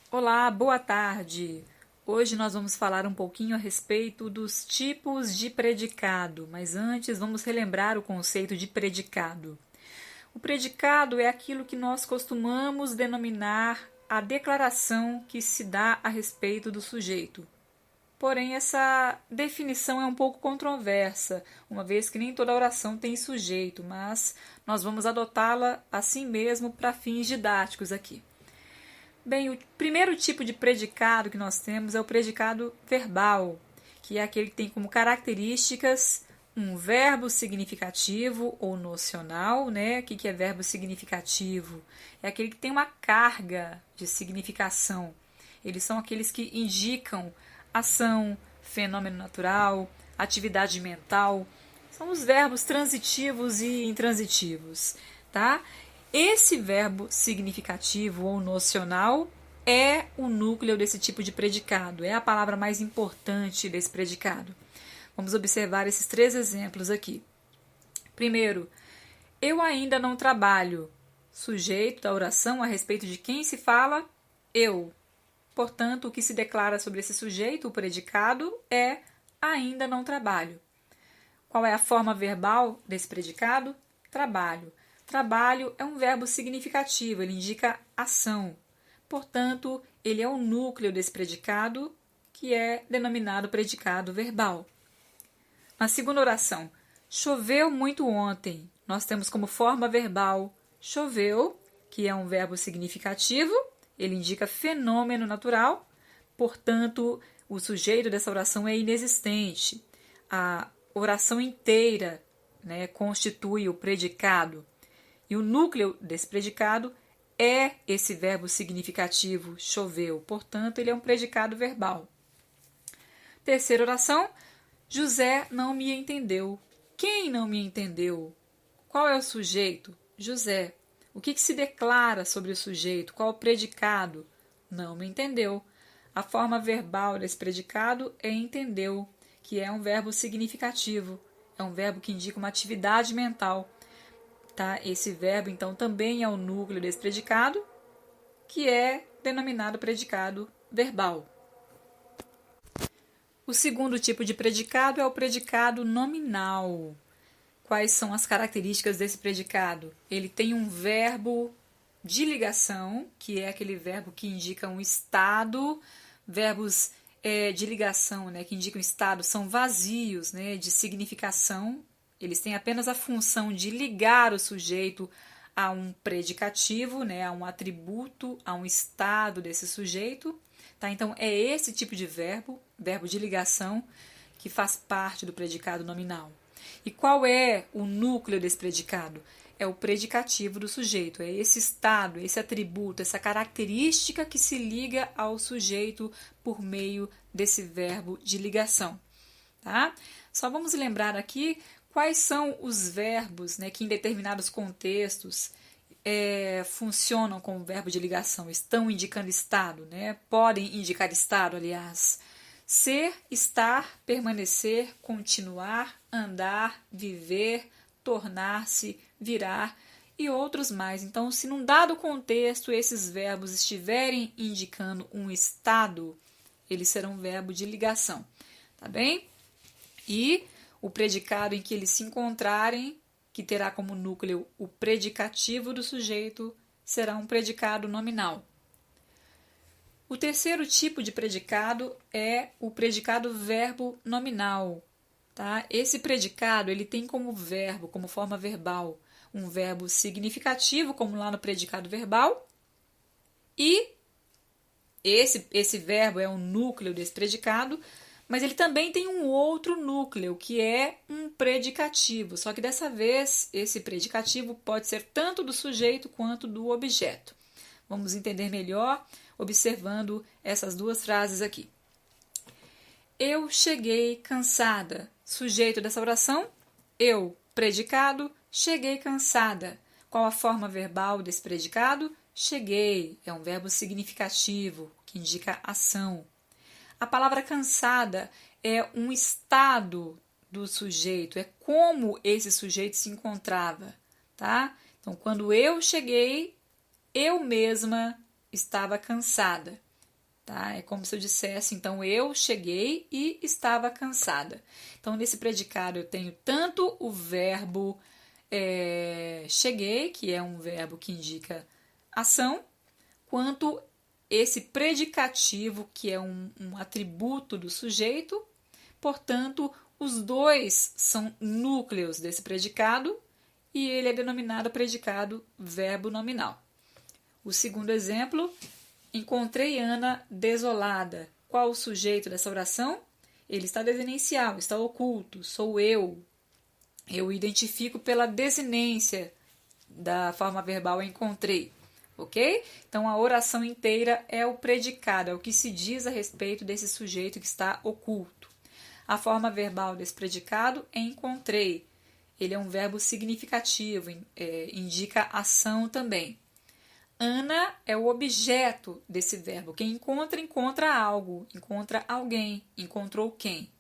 Olá, boa tarde! Hoje nós vamos falar um pouquinho a respeito dos tipos de predicado, mas antes vamos relembrar o conceito de predicado. O predicado é aquilo que nós costumamos denominar a declaração que se dá a respeito do sujeito. Porém, essa definição é um pouco controversa, uma vez que nem toda oração tem sujeito, mas nós vamos adotá-la assim mesmo para fins didáticos aqui. Bem, o primeiro tipo de predicado que nós temos é o predicado verbal, que é aquele que tem como características um verbo significativo ou nocional, né? O que é verbo significativo? É aquele que tem uma carga de significação. Eles são aqueles que indicam ação, fenômeno natural, atividade mental. São os verbos transitivos e intransitivos, tá? Esse verbo significativo ou nocional é o núcleo desse tipo de predicado, é a palavra mais importante desse predicado. Vamos observar esses 3 exemplos aqui. Primeiro, eu ainda não trabalho. Sujeito da oração a respeito de quem se fala? Eu. Portanto, o que se declara sobre esse sujeito, o predicado, é ainda não trabalho. Qual é a forma verbal desse predicado? Trabalho. Trabalho é um verbo significativo, ele indica ação. Portanto, ele é o núcleo desse predicado, que é denominado predicado verbal. Na segunda oração, choveu muito ontem. Nós temos como forma verbal choveu, que é um verbo significativo, ele indica fenômeno natural, portanto, o sujeito dessa oração é inexistente. A oração inteira, né, constitui o predicado. E o núcleo desse predicado é esse verbo significativo, choveu. Portanto, ele é um predicado verbal. Terceira oração, José não me entendeu. Quem não me entendeu? Qual é o sujeito? José. O que se declara sobre o sujeito? Qual o predicado? Não me entendeu. A forma verbal desse predicado é entendeu, que é um verbo significativo. É um verbo que indica uma atividade mental. Tá? Esse verbo, então, também é o núcleo desse predicado, que é denominado predicado verbal. O segundo tipo de predicado é o predicado nominal. Quais são as características desse predicado? Ele tem um verbo de ligação, que é aquele verbo que indica um estado. Verbos de ligação, né, que indicam estado, são vazios, né, de significação. Eles têm apenas a função de ligar o sujeito a um predicativo, né, a um atributo, a um estado desse sujeito. Tá? Então, é esse tipo de verbo de ligação, que faz parte do predicado nominal. E qual é o núcleo desse predicado? É o predicativo do sujeito, é esse estado, esse atributo, essa característica que se liga ao sujeito por meio desse verbo de ligação. Tá? Só vamos lembrar aqui quais são os verbos, né, que em determinados contextos funcionam como verbo de ligação, estão indicando estado, né? Podem indicar estado, aliás. Ser, estar, permanecer, continuar, andar, viver, tornar-se, virar e outros mais. Então, se num dado contexto esses verbos estiverem indicando um estado, eles serão verbo de ligação, tá bem? E o predicado em que eles se encontrarem, que terá como núcleo o predicativo do sujeito, será um predicado nominal. O terceiro tipo de predicado é o predicado verbo nominal. Tá? Esse predicado ele tem como verbo, como forma verbal, um verbo significativo, como lá no predicado verbal, e esse verbo é o núcleo desse predicado, mas ele também tem um outro núcleo, que é um predicativo. Só que dessa vez, esse predicativo pode ser tanto do sujeito quanto do objeto. Vamos entender melhor observando essas 2 frases aqui. Eu cheguei cansada. Sujeito dessa oração, eu. Predicado, cheguei cansada. Qual a forma verbal desse predicado? Cheguei. É um verbo significativo, que indica ação. A palavra cansada é um estado do sujeito, é como esse sujeito se encontrava, tá? Então, quando eu cheguei, eu mesma estava cansada. tá? É como se eu dissesse, então, eu cheguei e estava cansada. Então, nesse predicado, eu tenho tanto o verbo cheguei, que é um verbo que indica ação, quanto esse predicativo, que é um atributo do sujeito. Portanto, os dois são núcleos desse predicado e ele é denominado predicado verbo nominal. O segundo exemplo, encontrei Ana desolada. Qual o sujeito dessa oração? Ele está desinicial, está oculto, sou eu. Eu identifico pela desinência da forma verbal encontrei, ok? Então, a oração inteira é o predicado, é o que se diz a respeito desse sujeito que está oculto. A forma verbal desse predicado é encontrei. Ele é um verbo significativo, indica ação também. Ana é o objeto desse verbo. Quem encontra, encontra algo, encontra alguém, encontrou quem?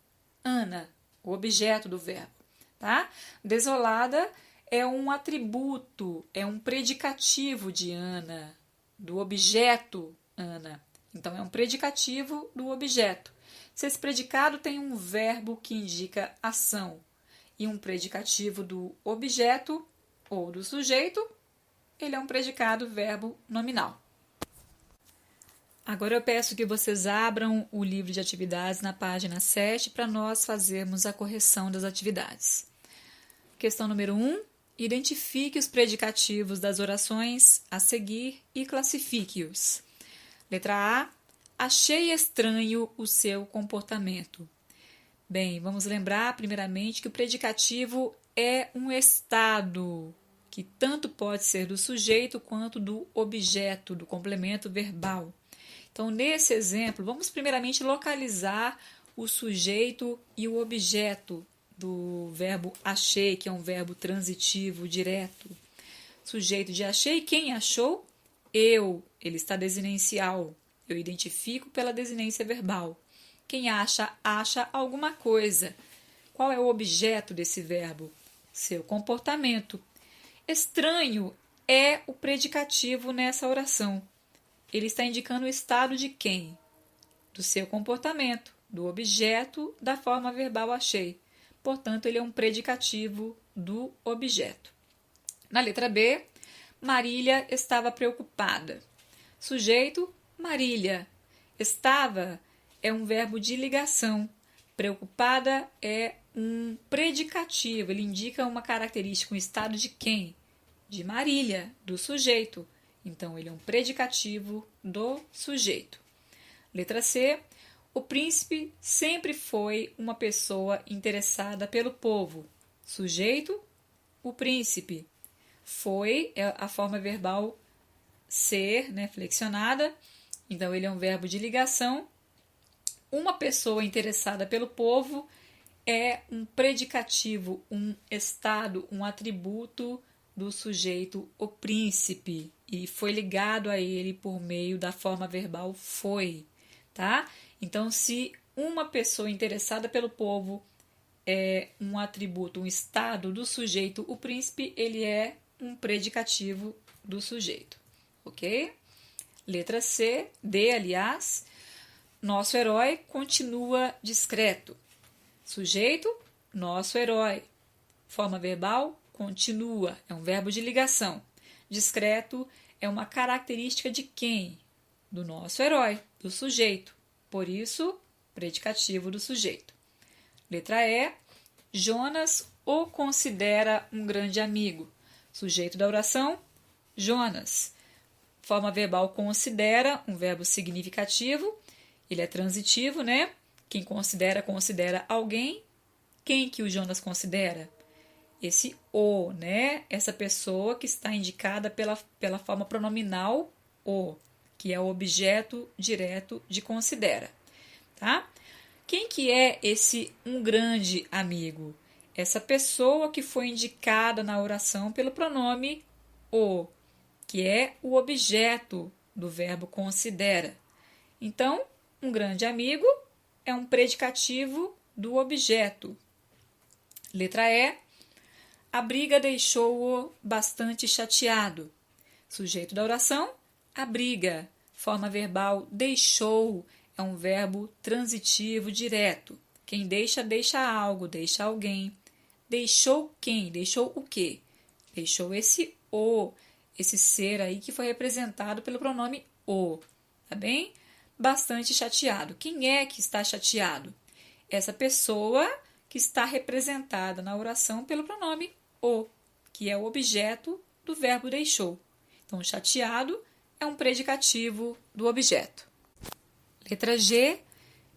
Ana, o objeto do verbo. Tá? Desolada é um atributo, é um predicativo de Ana, do objeto Ana. Então, é um predicativo do objeto. Se esse predicado tem um verbo que indica ação e um predicativo do objeto ou do sujeito, ele é um predicado verbo nominal. Agora eu peço que vocês abram o livro de atividades na página 7 para nós fazermos a correção das atividades. Questão número 1. Identifique os predicativos das orações a seguir e classifique-os. Letra A. Achei estranho o seu comportamento. Bem, vamos lembrar primeiramente que o predicativo é um estado que tanto pode ser do sujeito quanto do objeto, do complemento verbal. Então, nesse exemplo, vamos primeiramente localizar o sujeito e o objeto do verbo achei, que é um verbo transitivo direto. Sujeito de achei, quem achou? Eu, ele está desinencial. Eu identifico pela desinência verbal. Quem acha, acha alguma coisa. Qual é o objeto desse verbo? Seu comportamento. Estranho é o predicativo nessa oração. Ele está indicando o estado de quem? Do seu comportamento, do objeto da forma verbal achei. Portanto, ele é um predicativo do objeto. Na letra B, Marília estava preocupada. Sujeito, Marília. Estava é um verbo de ligação. Preocupada é um predicativo. Ele indica uma característica, um estado de quem? De Marília, do sujeito. Então, ele é um predicativo do sujeito. Letra C. O príncipe sempre foi uma pessoa interessada pelo povo. Sujeito, o príncipe. Foi é a forma verbal ser, né, flexionada. Então, ele é um verbo de ligação. Uma pessoa interessada pelo povo é um predicativo, um estado, um atributo do sujeito, o príncipe. E foi ligado a ele por meio da forma verbal foi, tá? Então, se uma pessoa interessada pelo povo é um atributo, um estado do sujeito, o príncipe, ele é um predicativo do sujeito, ok? Letra C, D, aliás, nosso herói continua discreto. Sujeito, nosso herói. Forma verbal, continua, é um verbo de ligação. Discreto é uma característica de quem? Do nosso herói, do sujeito. Por isso, predicativo do sujeito. Letra E, Jonas o considera um grande amigo. Sujeito da oração, Jonas. Forma verbal considera, um verbo significativo. Ele é transitivo, né? Quem considera, considera alguém. Quem que o Jonas considera? Esse o, né? Essa pessoa que está indicada pela forma pronominal o, que é o objeto direto de considera, tá? Quem que é esse um grande amigo? Essa pessoa que foi indicada na oração pelo pronome o, que é o objeto do verbo considera. Então, um grande amigo é um predicativo do objeto. Letra E. A briga deixou-o bastante chateado. Sujeito da oração, a briga. Forma verbal deixou é um verbo transitivo direto. Quem deixa, deixa algo, deixa alguém. Deixou quem? Deixou o quê? Deixou esse ser aí que foi representado pelo pronome o, tá bem? Bastante chateado. Quem é que está chateado? Essa pessoa que está representada na oração pelo pronome o, que é o objeto do verbo deixou. Então, chateado é um predicativo do objeto. Letra G.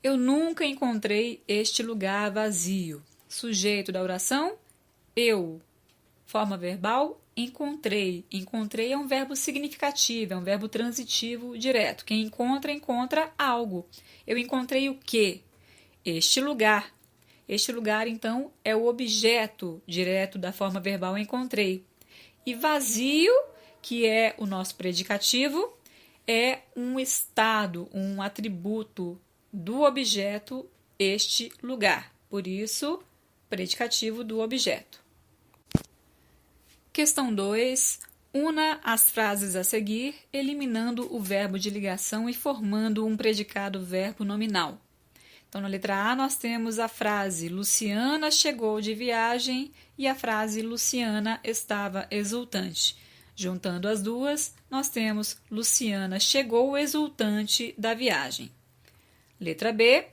Eu nunca encontrei este lugar vazio. Sujeito da oração, eu. Forma verbal, encontrei. Encontrei é um verbo significativo, é um verbo transitivo direto. Quem encontra, encontra algo. Eu encontrei o quê? Este lugar. Este lugar, então, é o objeto direto da forma verbal encontrei. E vazio, que é o nosso predicativo, é um estado, um atributo do objeto, este lugar. Por isso, predicativo do objeto. Questão 2. Una as frases a seguir, eliminando o verbo de ligação e formando um predicado verbo nominal. Então, na letra A, nós temos a frase Luciana chegou de viagem e a frase Luciana estava exultante. Juntando as duas, nós temos Luciana chegou exultante da viagem. Letra B.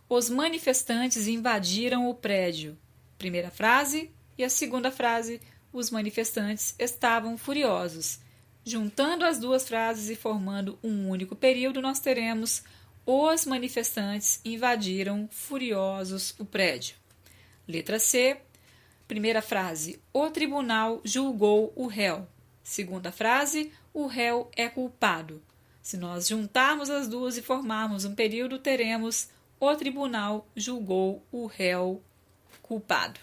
Os manifestantes invadiram o prédio. Primeira frase e a segunda frase, os manifestantes estavam furiosos. Juntando as duas frases e formando um único período, nós teremos os manifestantes invadiram furiosos o prédio. Letra C. Primeira frase, o tribunal julgou o réu. Segunda frase, o réu é culpado. Se nós juntarmos as duas e formarmos um período, teremos o tribunal julgou o réu culpado.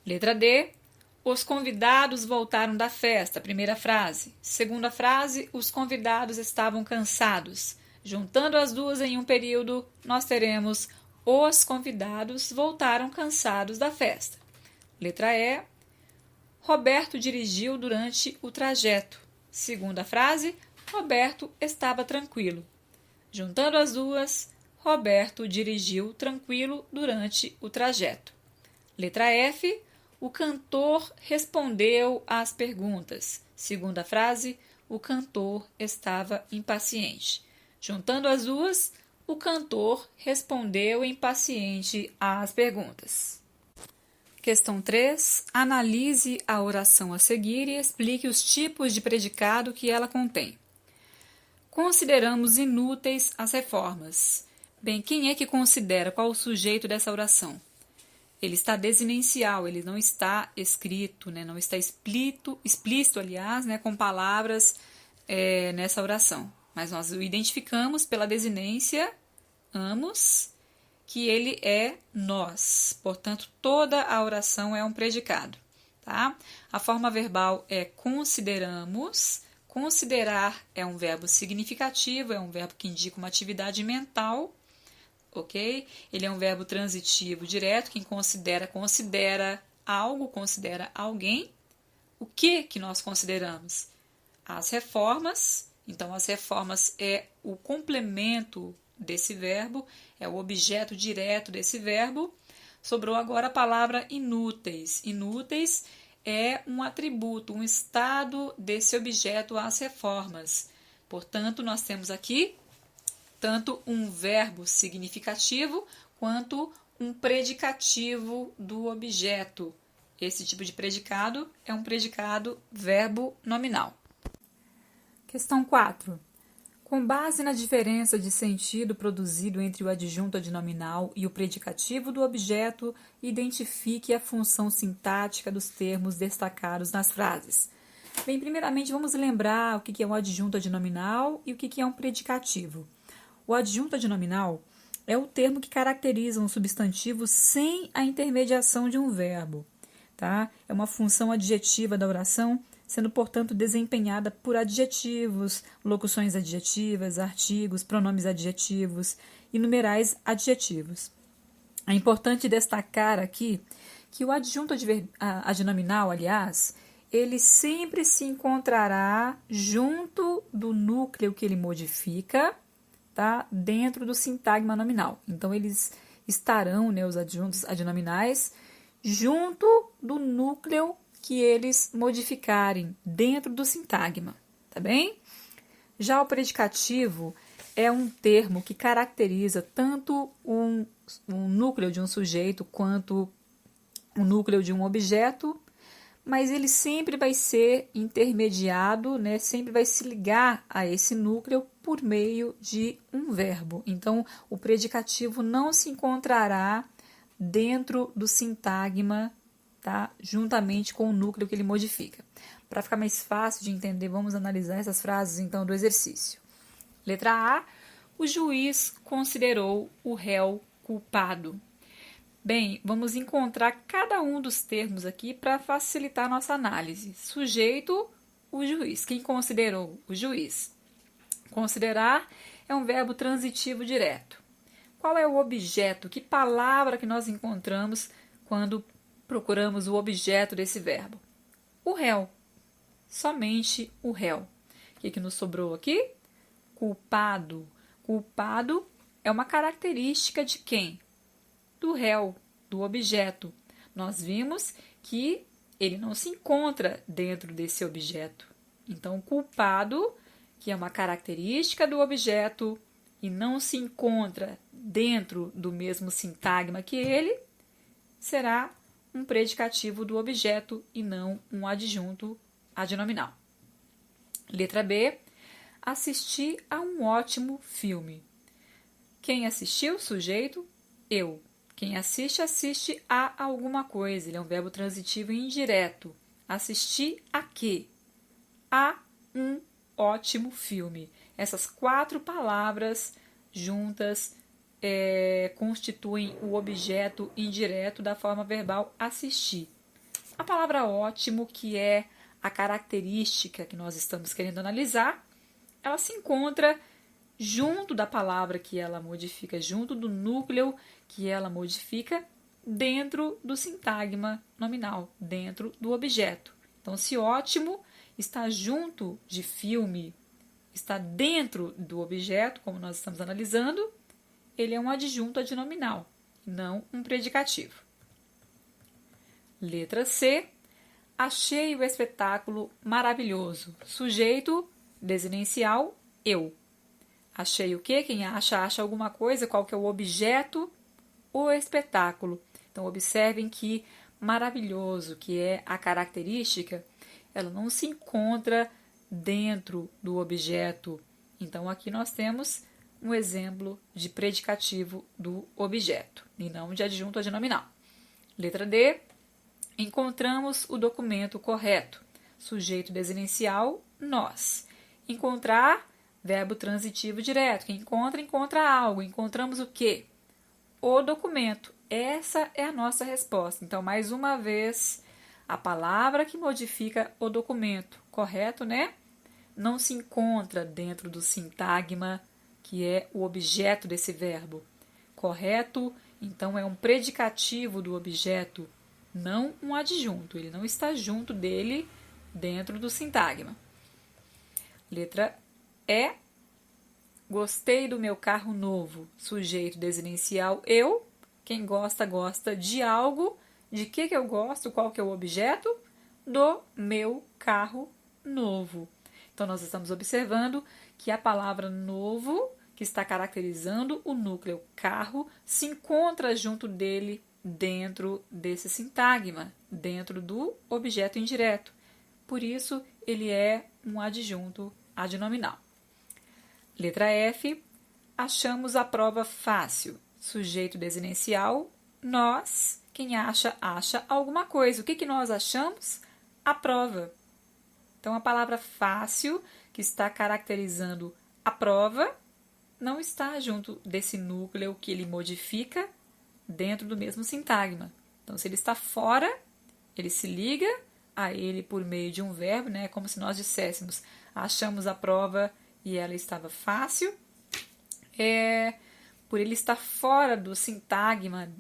Letra D. Os convidados voltaram da festa. Primeira frase. Segunda frase, os convidados estavam cansados. Juntando as duas em um período, nós teremos os convidados voltaram cansados da festa. Letra E. Roberto dirigiu durante o trajeto. Segunda frase, Roberto estava tranquilo. Juntando as duas, Roberto dirigiu tranquilo durante o trajeto. Letra F. O cantor respondeu às perguntas. Segunda frase, o cantor estava impaciente. Juntando as duas, o cantor respondeu impaciente às perguntas. Questão 3. Analise a oração a seguir e explique os tipos de predicado que ela contém. Consideramos inúteis as reformas. Bem, quem é que considera? Qual o sujeito dessa oração? Ele está desinencial, ele não está escrito, né? Não está explícito, aliás, né? Com palavras nessa oração. Mas nós o identificamos pela desinência, amos, que ele é nós. Portanto, toda a oração é um predicado. Tá? A forma verbal é consideramos. Considerar é um verbo significativo, é um verbo que indica uma atividade mental. Ok? Ele é um verbo transitivo direto. Quem considera, considera algo, considera alguém. O que nós consideramos? As reformas. Então, as reformas é o complemento desse verbo, é o objeto direto desse verbo. Sobrou agora a palavra inúteis. Inúteis é um atributo, um estado desse objeto às reformas. Portanto, nós temos aqui tanto um verbo significativo quanto um predicativo do objeto. Esse tipo de predicado é um predicado verbo nominal. Questão 4. Com base na diferença de sentido produzido entre o adjunto adnominal e o predicativo do objeto, identifique a função sintática dos termos destacados nas frases. Bem, primeiramente vamos lembrar o que é um adjunto adnominal e o que é um predicativo. O adjunto adnominal é o termo que caracteriza um substantivo sem a intermediação de um verbo. Tá? É uma função adjetiva da oração, sendo, portanto, desempenhada por adjetivos, locuções adjetivas, artigos, pronomes adjetivos e numerais adjetivos. É importante destacar aqui que o adjunto adnominal, aliás, ele sempre se encontrará junto do núcleo que ele modifica, tá? Dentro do sintagma nominal. Então, eles estarão, né, os adjuntos adnominais, junto do núcleo que eles modificarem dentro do sintagma, tá bem? Já o predicativo é um termo que caracteriza tanto um núcleo de um sujeito quanto um núcleo de um objeto, mas ele sempre vai ser intermediado, né? Sempre vai se ligar a esse núcleo por meio de um verbo. Então, o predicativo não se encontrará dentro do sintagma, tá? Juntamente com o núcleo que ele modifica. Para ficar mais fácil de entender, vamos analisar essas frases então do exercício. Letra A, o juiz considerou o réu culpado. Bem, vamos encontrar cada um dos termos aqui para facilitar a nossa análise. Sujeito, o juiz. Quem considerou? O juiz. Considerar é um verbo transitivo direto. Qual é o objeto? Que palavra que nós encontramos quando procuramos o objeto desse verbo? O réu. Somente o réu. O que nos sobrou aqui? Culpado. Culpado é uma característica de quem? Do réu, do objeto. Nós vimos que ele não se encontra dentro desse objeto. Então, culpado, que é uma característica do objeto e não se encontra dentro do mesmo sintagma que ele, será um predicativo do objeto e não um adjunto adnominal. Letra B. Assisti a um ótimo filme. Quem assistiu? Sujeito, eu. Quem assiste, assiste a alguma coisa. Ele é um verbo transitivo indireto. Assistir a quê? A um ótimo filme. Essas 4 palavras juntas constituem o objeto indireto da forma verbal assistir. A palavra ótimo, que é a característica que nós estamos querendo analisar, ela se encontra junto da palavra que ela modifica, junto do núcleo que ela modifica, dentro do sintagma nominal, dentro do objeto. Então, se ótimo está junto de filme, está dentro do objeto, como nós estamos analisando, ele é um adjunto adnominal, não um predicativo. Letra C. Achei o espetáculo maravilhoso. Sujeito, desinencial, eu. Achei o quê? Quem acha, acha alguma coisa. Qual que é o objeto? O espetáculo. Então, observem que maravilhoso, que é a característica, ela não se encontra dentro do objeto. Então, aqui nós temos um exemplo de predicativo do objeto, e não de adjunto adnominal. Letra D. Encontramos o documento correto. Sujeito desinencial, nós. Encontrar, verbo transitivo direto. Quem encontra, encontra algo. Encontramos o quê? O documento. Essa é a nossa resposta. Então, mais uma vez, a palavra que modifica o documento, correto, né? Não se encontra dentro do sintagma, que é o objeto desse verbo. Correto? Então, é um predicativo do objeto, não um adjunto. Ele não está junto dele dentro do sintagma. Letra E. Gostei do meu carro novo. Sujeito desinencial, eu. Quem gosta, gosta de algo. De que eu gosto? Qual que é o objeto? Do meu carro novo. Então, nós estamos observando que a palavra novo, que está caracterizando o núcleo carro, se encontra junto dele dentro desse sintagma, dentro do objeto indireto. Por isso, ele é um adjunto adnominal. Letra F. Achamos a prova fácil. Sujeito desinencial, nós. Quem acha, acha alguma coisa. O que nós achamos? A prova. Então, a palavra fácil, que está caracterizando a prova, não está junto desse núcleo que ele modifica dentro do mesmo sintagma. Então, se ele está fora, ele se liga a ele por meio de um verbo, né? Como se nós disséssemos, achamos a prova e ela estava fácil. Por ele estar fora do sintagma,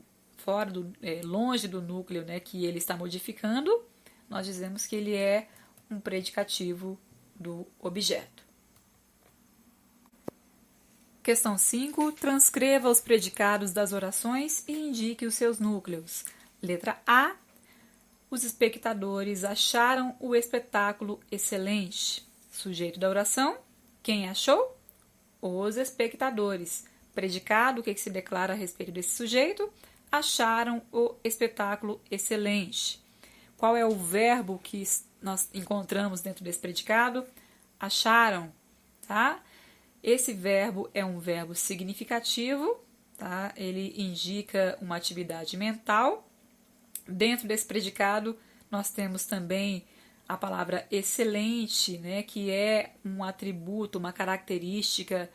longe do núcleo, né, que ele está modificando, nós dizemos que ele é um predicativo do objeto. Questão 5. Transcreva os predicados das orações e indique os seus núcleos. Letra A. Os espectadores acharam o espetáculo excelente. Sujeito da oração. Quem achou? Os espectadores. Predicado, o que se declara a respeito desse sujeito? Acharam o espetáculo excelente. Qual é o verbo que nós encontramos dentro desse predicado? Acharam, tá? Esse verbo é um verbo significativo, tá? Ele indica uma atividade mental. Dentro desse predicado, nós temos também a palavra excelente, né? Que é um atributo, uma característica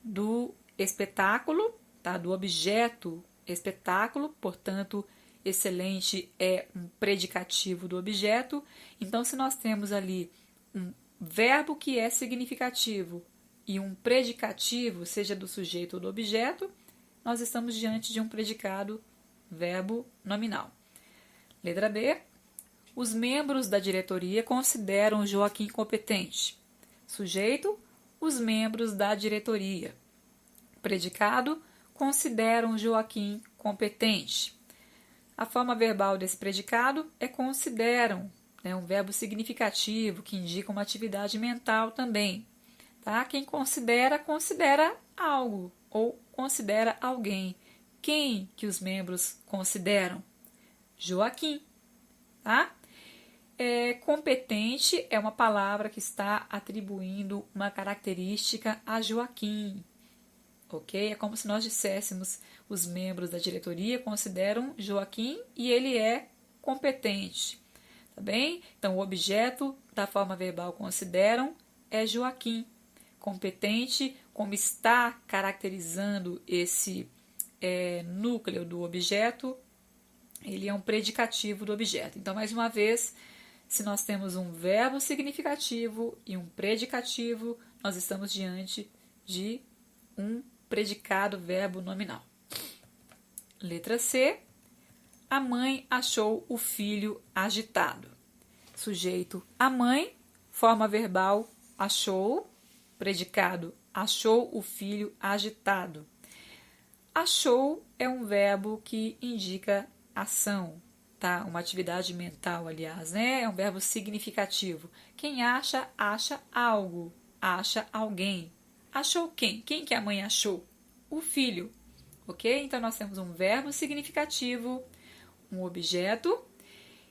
do espetáculo, tá? Do objeto espetáculo, portanto, excelente é um predicativo do objeto. Então, se nós temos ali um verbo que é significativo e um predicativo, seja do sujeito ou do objeto, nós estamos diante de um predicado verbo nominal. Letra B. Os membros da diretoria consideram Joaquim competente. Sujeito, os membros da diretoria. Predicado, consideram Joaquim competente. A forma verbal desse predicado é consideram, né, um verbo significativo que indica uma atividade mental também. Tá? Quem considera, considera algo ou considera alguém. Quem que os membros consideram? Joaquim. Tá? Competente é uma palavra que está atribuindo uma característica a Joaquim. Ok? É como se nós disséssemos os membros da diretoria consideram Joaquim e ele é competente. Tá bem? Então, o objeto da forma verbal consideram é Joaquim. Competente, como está caracterizando esse núcleo do objeto, ele é um predicativo do objeto. Então, mais uma vez, se nós temos um verbo significativo e um predicativo, nós estamos diante de um predicado verbo nominal. Letra C. A mãe achou o filho agitado. Sujeito, a mãe, forma verbal, achou, predicado, achou o filho agitado. Achou é um verbo que indica ação, tá? Uma atividade mental, aliás, né? É um verbo significativo. Quem acha, acha algo, acha alguém. Achou quem? Quem que a mãe achou? O filho, ok? Então, nós temos um verbo significativo, um objeto,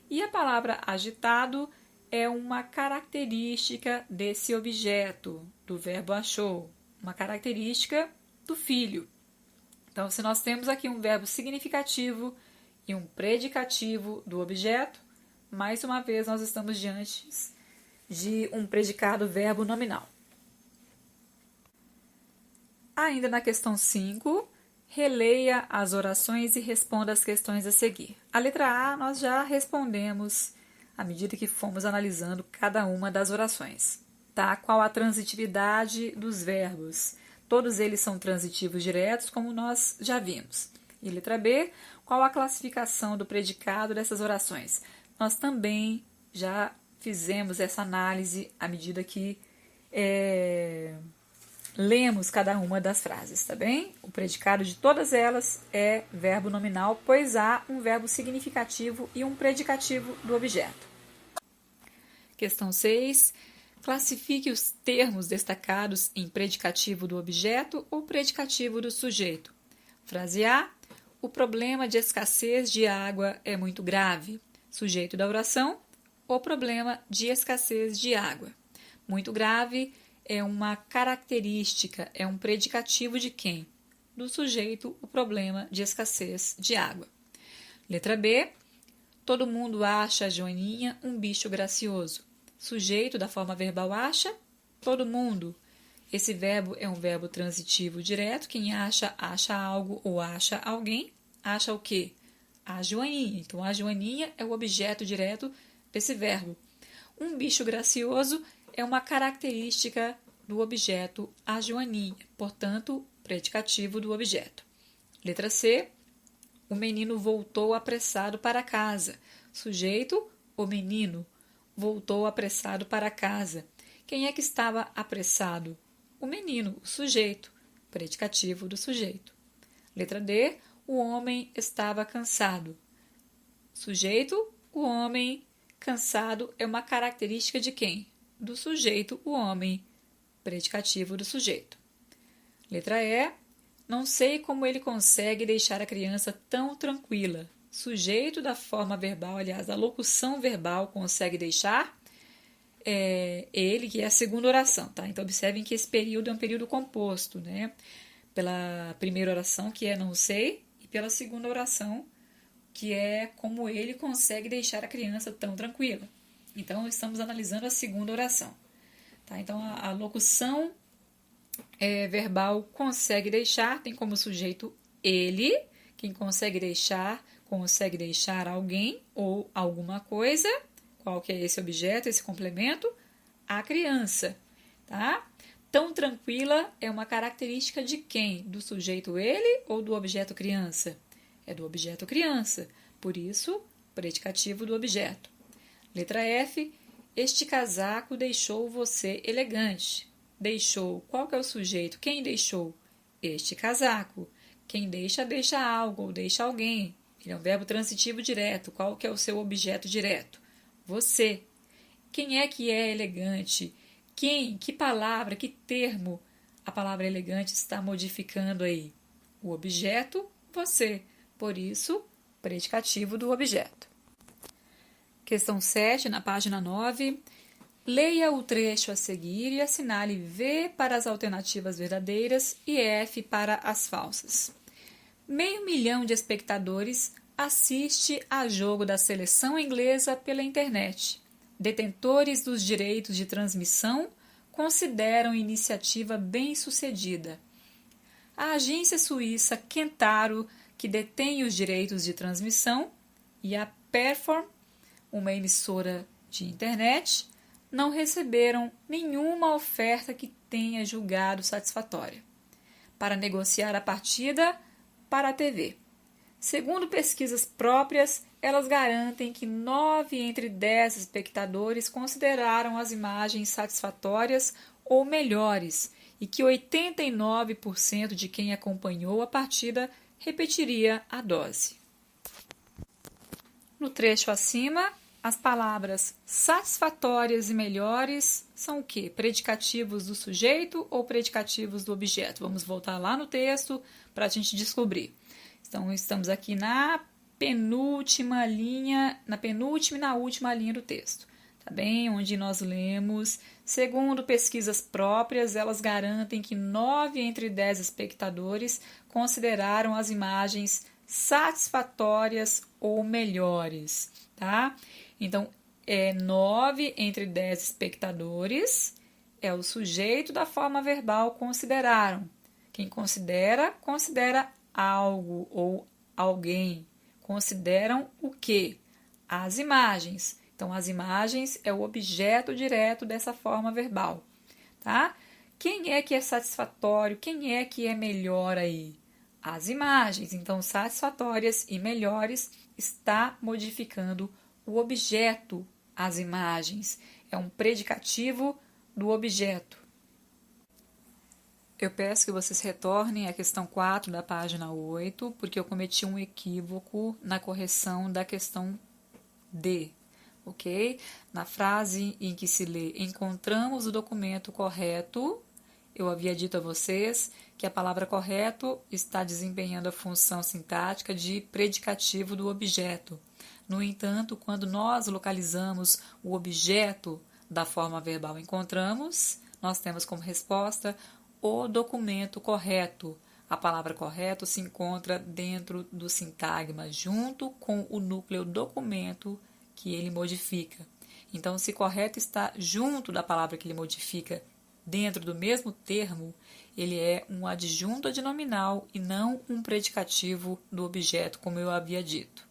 e a palavra agitado é uma característica desse objeto, do verbo achou, uma característica do filho. Então, se nós temos aqui um verbo significativo e um predicativo do objeto, mais uma vez nós estamos diante de um predicado verbo nominal. Ainda na questão 5, releia as orações e responda as questões a seguir. A letra A nós já respondemos à medida que fomos analisando cada uma das orações. Tá? Qual a transitividade dos verbos? Todos eles são transitivos diretos, como nós já vimos. E letra B, qual a classificação do predicado dessas orações? Nós também já fizemos essa análise à medida que lemos cada uma das frases, tá bem? O predicado de todas elas é verbo nominal, pois há um verbo significativo e um predicativo do objeto. Questão 6. Classifique os termos destacados em predicativo do objeto ou predicativo do sujeito. Frase A. O problema de escassez de água é muito grave. Sujeito da oração. O problema de escassez de água. Muito grave é uma característica, é um predicativo de quem? Do sujeito, o problema de escassez de água. Letra B. Todo mundo acha a Joaninha um bicho gracioso. Sujeito da forma verbal acha, todo mundo. Esse verbo é um verbo transitivo direto. Quem acha, acha algo ou acha alguém. Acha o quê? A Joaninha. Então, a Joaninha é o objeto direto desse verbo. Um bicho gracioso é uma característica do objeto a Joaninha, portanto, predicativo do objeto. Letra C. O menino voltou apressado para casa. Sujeito, O menino voltou apressado para casa. Quem é que estava apressado? O menino, o sujeito, predicativo do sujeito. Letra D. O homem estava cansado. Sujeito, o homem. Cansado é uma característica de quem? Do sujeito, o homem, predicativo do sujeito. Letra E. Não sei como ele consegue deixar a criança tão tranquila. Sujeito da forma verbal, aliás, da locução verbal, consegue deixar ele, que é a segunda oração, tá? Então, observem que esse período é um período composto, né? Pela primeira oração, que é não sei, e pela segunda oração, que é como ele consegue deixar a criança tão tranquila. Então, estamos analisando a segunda oração. Tá? Então, a locução verbal consegue deixar, tem como sujeito ele, quem consegue deixar alguém ou alguma coisa. Qual que é esse objeto, esse complemento? A criança. Tá? Tão tranquila é uma característica de quem? Do sujeito ele ou do objeto criança? É do objeto criança, por isso, predicativo do objeto. Letra F. Este casaco deixou você elegante. Deixou. Qual que é o sujeito? Quem deixou? Este casaco. Quem deixa, deixa algo ou deixa alguém. Ele é um verbo transitivo direto. Qual que é o seu objeto direto? Você. Quem é que é elegante? Quem? Que palavra? Que termo a palavra elegante está modificando aí? O objeto, você. Por isso, predicativo do objeto. Questão 7, na página 9. Leia o trecho a seguir e assinale V para as alternativas verdadeiras e F para as falsas. 500 mil de espectadores assiste a jogo da seleção inglesa pela internet. Detentores dos direitos de transmissão consideram iniciativa bem-sucedida. A agência suíça Kentaro, que detém os direitos de transmissão, e a Perform, uma emissora de internet, não receberam nenhuma oferta que tenha julgado satisfatória para negociar a partida para a TV. Segundo pesquisas próprias, elas garantem que 9 entre 10 espectadores consideraram as imagens satisfatórias ou melhores e que 89% de quem acompanhou a partida repetiria a dose. No trecho acima, as palavras satisfatórias e melhores são o quê? Predicativos do sujeito ou predicativos do objeto? Vamos voltar lá no texto para a gente descobrir. Então, estamos aqui na penúltima linha, na penúltima e na última linha do texto, tá bem? Onde nós lemos, segundo pesquisas próprias, elas garantem que 9 entre 10 espectadores consideraram as imagens satisfatórias ou melhores, tá? Então, 9 entre 10 espectadores é o sujeito da forma verbal consideraram. Quem considera, considera algo ou alguém. Consideram o quê? As imagens. Então, as imagens é o objeto direto dessa forma verbal, tá? Quem é que é satisfatório? Quem é que é melhor aí? As imagens. Então, satisfatórias e melhores está modificando o objeto, as imagens. É um predicativo do objeto. Eu peço que vocês retornem à questão 4 da página 8, porque eu cometi um equívoco na correção da questão D, ok? Na frase em que se lê encontramos o documento correto, eu havia dito a vocês que a palavra correto está desempenhando a função sintática de predicativo do objeto. No entanto, quando nós localizamos o objeto da forma verbal encontramos, nós temos como resposta o documento correto. A palavra correto se encontra dentro do sintagma, junto com o núcleo documento que ele modifica. Então, se correto está junto da palavra que ele modifica, dentro do mesmo termo, ele é um adjunto adnominal e não um predicativo do objeto, como eu havia dito.